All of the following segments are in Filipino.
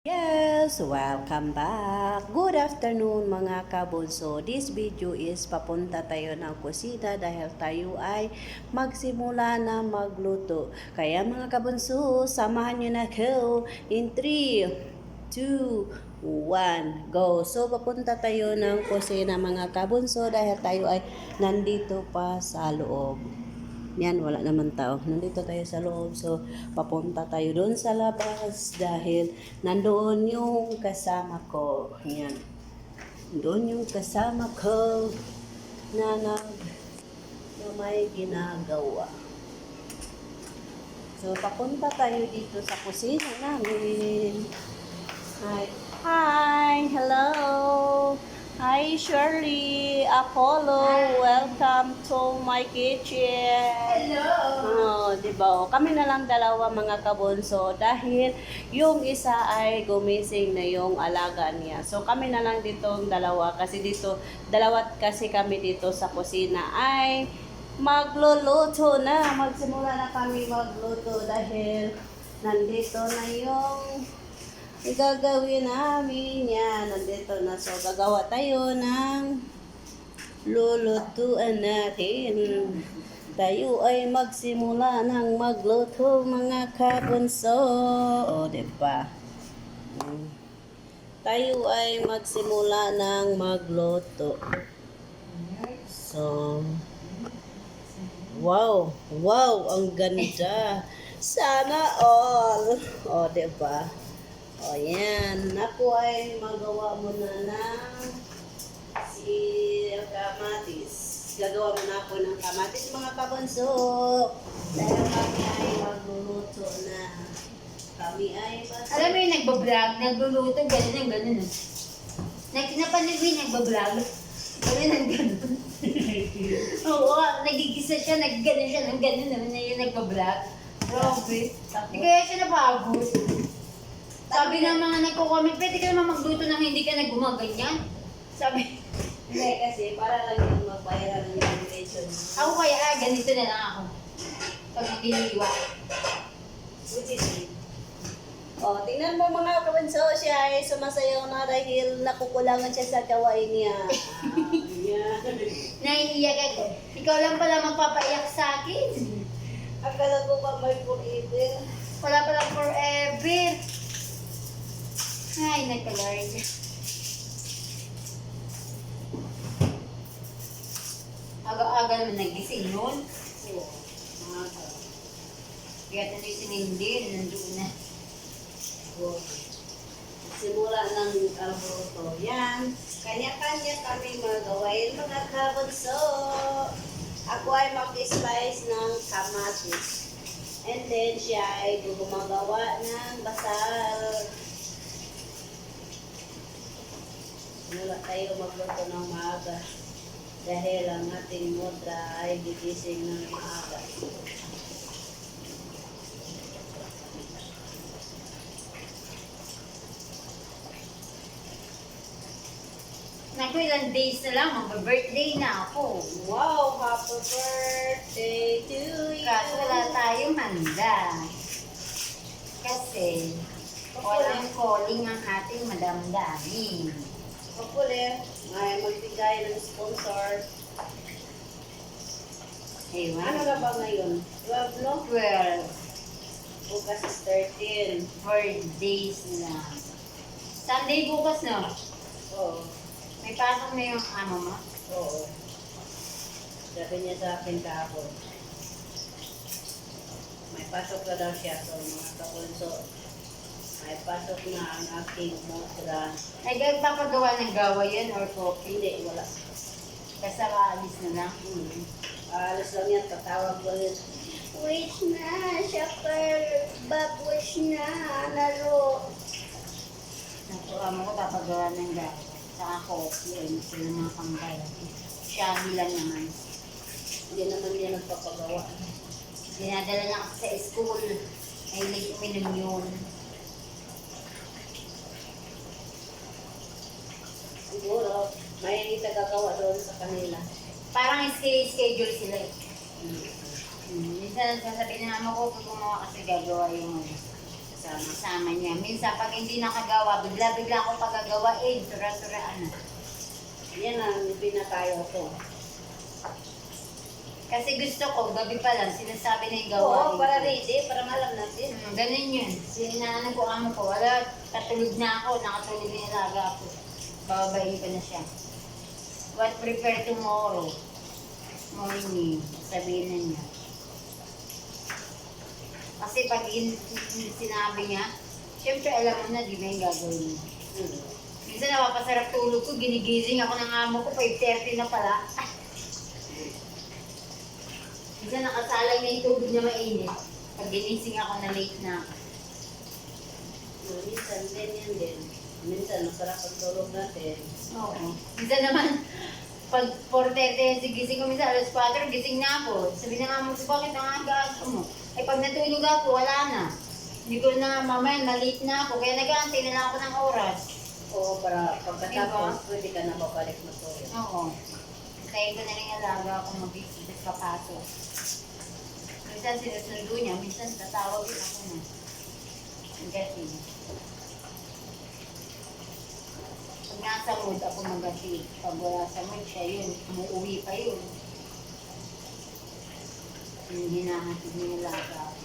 Yes, welcome back. Good afternoon mga kabunso. This video is papunta tayo ng kusina dahil tayo ay magsimula na magluto. Kaya mga kabunso, samahan nyo na ko in 3, 2, 1, go. So papunta tayo ng kusina mga kabunso dahil tayo ay nandito pa sa loob. Yan, wala naman tao. Nandito tayo sa loob. So, papunta tayo doon sa labas dahil nandoon yung kasama ko. Yan. Doon yung kasama ko na may ginagawa. So, papunta tayo dito sa kusina namin. Hi. Hi! Hello! Hi, Shirley, Apollo, welcome to my kitchen. Hello! Oh, di ba? Kami na lang dalawa mga kabunso dahil yung isa ay gumising na yung alaga niya. So kami na lang dito dalawa kasi dito, dalawat kasi kami dito sa kusina ay magluluto na. Magsimula na kami magluto dahil nandito na yung gagawin namin yan. Nandito na. So, gagawa tayo ng lulutuan natin. Tayo ay magsimula ng magluto, mga kabunso. O, diba? Tayo ay magsimula ng magluto. So, wow! Wow! Ang ganda! Sana all! O, diba? O yan, ako ay magawa mo na ng si kamatis. Gagawa mo na ako ng kamatis mga kabunso. Dahil kami ay magluluto na. Kami ay Alam mo yung nagbablog, nagluluto, ganun ang ganun. Napanood mo yung nagbablog, ganun ang ganun. Oo, nagigisa siya, nagganon siya, ng ganun naman na yung nagbablog. Grabe. Di kaya siya napagod. Sabi ng mga nagko-comment, pwede ka naman magluto nang hindi ka naggumaganyan. Sabi, Hindi kasi para lang yung mag-viral ng invitation. ako kaya ganito na lang ako. Pag giniliwa. O, tingnan mo mga kabunso, siya ay sumasayaw na dahil nakukulangan siya sa gawain niya. Yan. Naiiyak ako. Ikaw lang pala magpapaiyak sa akin. Akala ko pa may forever. Wala palang forever. Ay, nagka-Lord. Aga-aga naman nagising nun. Oo, mga Kaya tuloy si Mindy, nandoon na. So, simula ng alboroto. Yan. Kanya-kanya kami magawain mga kabunso. Ako ay mag-slice ng kamatis. And then siya ay gumagawa ng basal. Wala tayo magluto ng maaga. Dahil ang ating mudra ay gigising ng maaga. Naku, ilang days na lang, mag-birthday na ako. Wow! Happy birthday to you! Kaso wala tayong handa. Kasi, walang calling ang ating Madam Dami. Hopefully, may magbigay ng sponsor. Ewan. Ano na ba ngayon? 12, no? 12. Bukas is 13. 4 days na. Sunday bukas, no? Oo. May pasok na yung ano mo? Oo. Sabi niya sa akin kahapon. May pasok na daw siya. So, mga kapulso, may pasok na ang aking motra. Ay, papagawa ng gawa yun or coffee? Hindi, wala. Kasi maalis na lang. Alas lang yan, tatawag ko rin. Wish na, shopper, bab, wish na, laro. Nakuha mo ko papagawa ng gawa. Saka coffee, ay sila mga kambay. Shami lang naman. Hindi naman niya nagpapagawa. Dinadala niya kasi sa school. Ay, nag-uminom yun. Siguro, may tagagawa doon sa kanila. Parang schedule sila eh. Minsan sasabihin na mo ko, pag gumawa kasi gagawa yung ano. Sama niya. Minsan pag hindi nakagawa, bigla-bigla ako pagagawain. Sura-suraan. Yan ang pinakayo ko. Kasi gusto ko, gabi pa lang, sinasabi na yung gawain. Oo, para ready, para malam natin. Ganun yun. Sinanaan ko amo ko. Wala, katulog na ako. Nakatulog na yung alaga ko. Bababain ko na siya. What prepare tomorrow? Morning. Sabihin na niya. Kasi pag sinabi niya, syempre alam mo na, di ba yung gagawin mo. Minsan napapasarap tulog ko, ginigising ako ng amo ko, 5:30 na pala. Minsan nakasalang na yung tubig na mainit. Pag ginising ako na late na ako. Minsan din yan din. Minsan masarap ang tulog natin. Oo. Minsan naman, pag 4:30 si gising ko, minsan alas 4, gising na ako. Sabi na nga mo, bakit ang aga mo? Ay pag natulog ako, wala na. Hindi ko na mamaya, na-late na ako. Kaya nag-aantay na lang ako ng oras. Oo, para pagkatapos, pwede ka na babalik matulog. Oo. Tayo ko na rin alaga ako mag-isip at papasok. Minsan sinusundo niya, minsan tatawag din ako na. Ang gating. Pag nasa mood ako mag-gating. Pag wala sa mood siya yun, umuwi pa yun. Yung hinahatid niya alaga ako.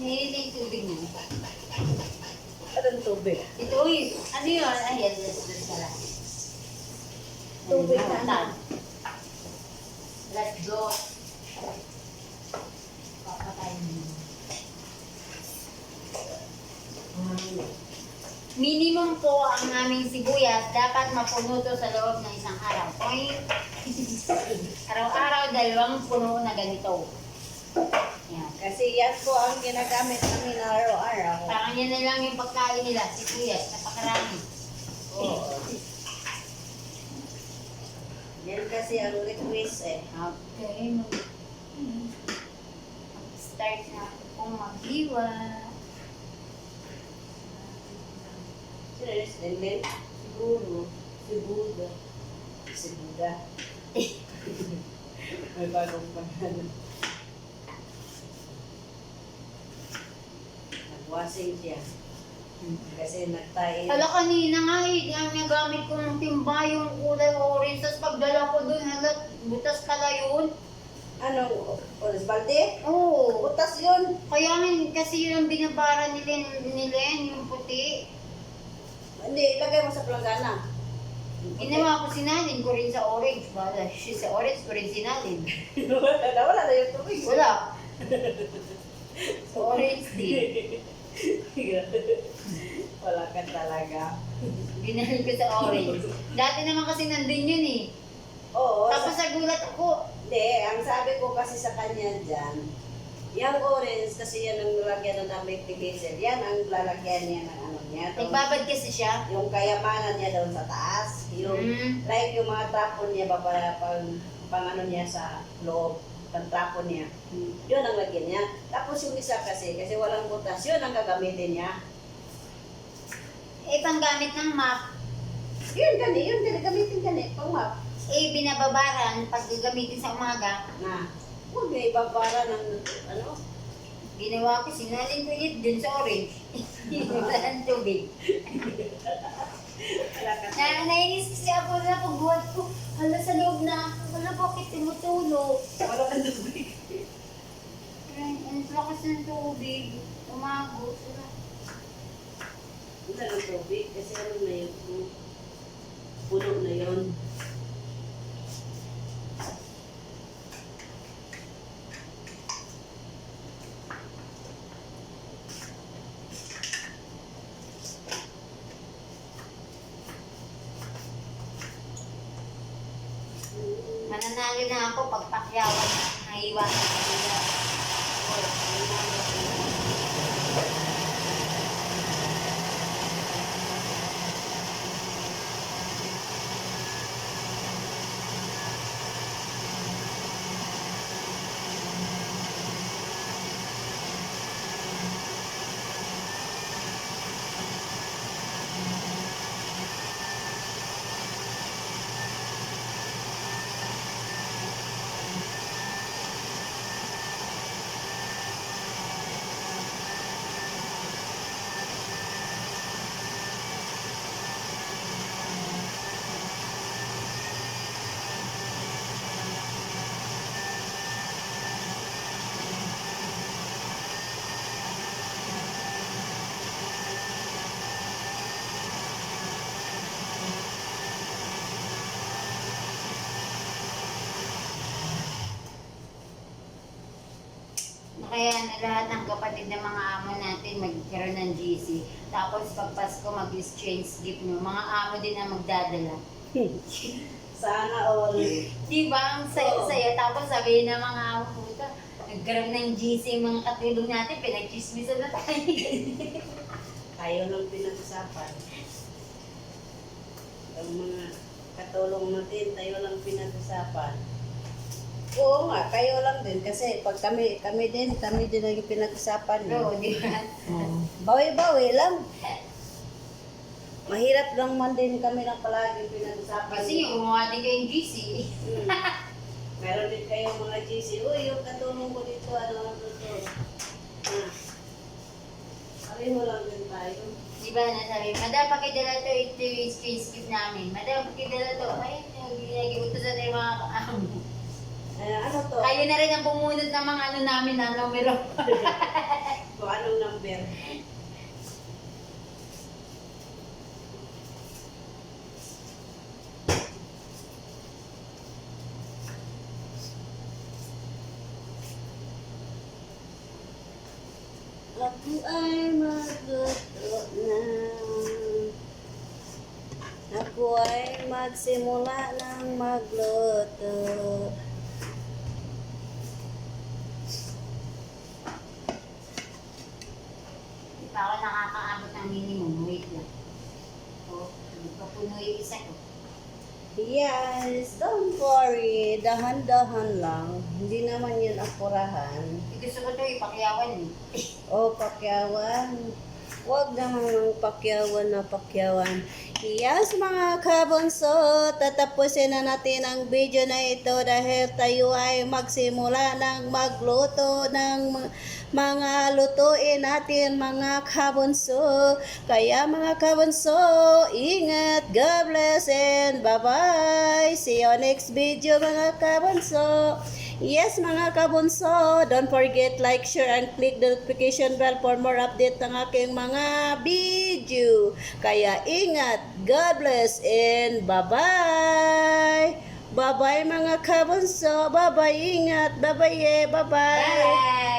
Nahihili yung tubig niya. Anong tubig? Ito, uy, ano yun? Ay, yes, pala. Tubig na Tan. Let's go. Papatay mo. Minimum po ang aming sibuyas dapat mapuno to sa loob ng isang araw. Point. Araw-araw, 2 puno na ganito. Yan. Kasi yan po ang ginagamit namin araw-araw. Parang yan na lang yung pagkain nila, sibuyas, napakarami. Oo. Yan kasi ang request eh. Okay. Start na ako pong maghiwa. Serious din din? Siguro. Sibuda. Sibuda. May bagong pangalan. Nag-washing siya. Kasi nagtayo. Hala kanina nga eh, ang nagamit ko ng timba yung kulay orange. Tapos pagdala ko dun, hala, butas pala yun. Anong oras balde? Oo. Butas yun. Kaya kasi yun ang binabara nila yung puti. Hindi, ilagay mo sa planggana. Ginawa ko sinalin ko rin sa orange. Wala, sa orange ko rin sinalin. Wala na yung tubig. Wala. Sa orange din. Wala ka talaga. Binalik ko sa orange. Dati naman kasi nandun yun eh. Oo. Tapos nagulat ako. Hindi, ang sabi ko kasi sa kanya dyan, yung orange kasi yan ang lalagyan ng damit ni Hazel. Yan ang lalagyan niya ng ano niya. Nagbabad kasi siya. Yung kayamanan niya doon sa taas. Yung, like yung mga trapon niya, pang ano niya sa loob. Pang trapon niya. Yun ang lagyan niya. Tapos yung isa kasi walang butas, yun ang gagamitin niya. Eh, panggamit ng map. Yun gagamitin gani, pang map. Eh, binababaran pag gagamitin sa umaga. Na, huwag na ibabara ng ano. Ginawa ko, sinalin ko yun dun sa orange. Wala ng tubig. Nainis kasi ako na pagbuhat ko. Hala sa loob na ako. Hala, bakit tumutulog? Wala kang tubig. Ang lakas ng tubig. Umagos. Wala ng tubig kasi ano na yun, puno na yun. Mananalo na ako pag pakyawan na naiwan ko nila. Kaya na lahat ng kapatid ng mga amo natin magkaroon ng GC. Tapos pag Pasko mag-exchange gift nyo. Mga amo din ang magdadala. Sana all. Diba? Ang saya-saya. Tapos sabihin ng mga amo, puta, nagkaroon ng GC yung mga katulong natin, pinag-chismisan na tayo. Tayo lang pinag-usapan. Ang mga katulong natin, tayo lang pinag-usapan. Oo nga, kayo lang din. Kasi pag kami din ang pinag-usapan. Oo, di ba? Bawi-bawi lang. Mahirap lang man din kami lang palagi pinag-usapan. Kasi yung gumawa din kayong GC. Meron din kayong mga GC. Uy, yung katulong ko dito, ano to. Sabi mo lang din tayo. Di ba nasabi, madam, pakidala to, ito yung exchange gift namin. Madam, pakidala to. Ay, nag-iutosan na yung mga kaamo. Ano to? Kayo na rin ang bumunod ng mga ano namin na numero. Kung anong number. Ako ay magluto na. Ako ay magsimula ng magluto. Di pa ako nakakaabot ng minimum. Wait lang. O, nagpapuno yung isa ko. Yes, don't worry. Dahan-dahan lang. Hindi naman yun apurahan. Gusto ko to ipakyawan eh. O, pakyawan. Huwag naman ng pakyawan na pakyawan. Yes, mga kabunso, tatapusin na natin ang video na ito dahil tayo ay magsimula ng magluto ng mga lutuin natin, mga kabunso. Kaya mga kabunso, ingat, God bless, and bye-bye. See you next video, mga kabunso. Yes, mga kabunso, don't forget like, share, and click the notification bell for more update ng aking mga video. Kaya ingat, God bless, and bye-bye. Bye-bye mga kabunso. Bye-bye, ingat. Bye-bye, bye-bye. Bye!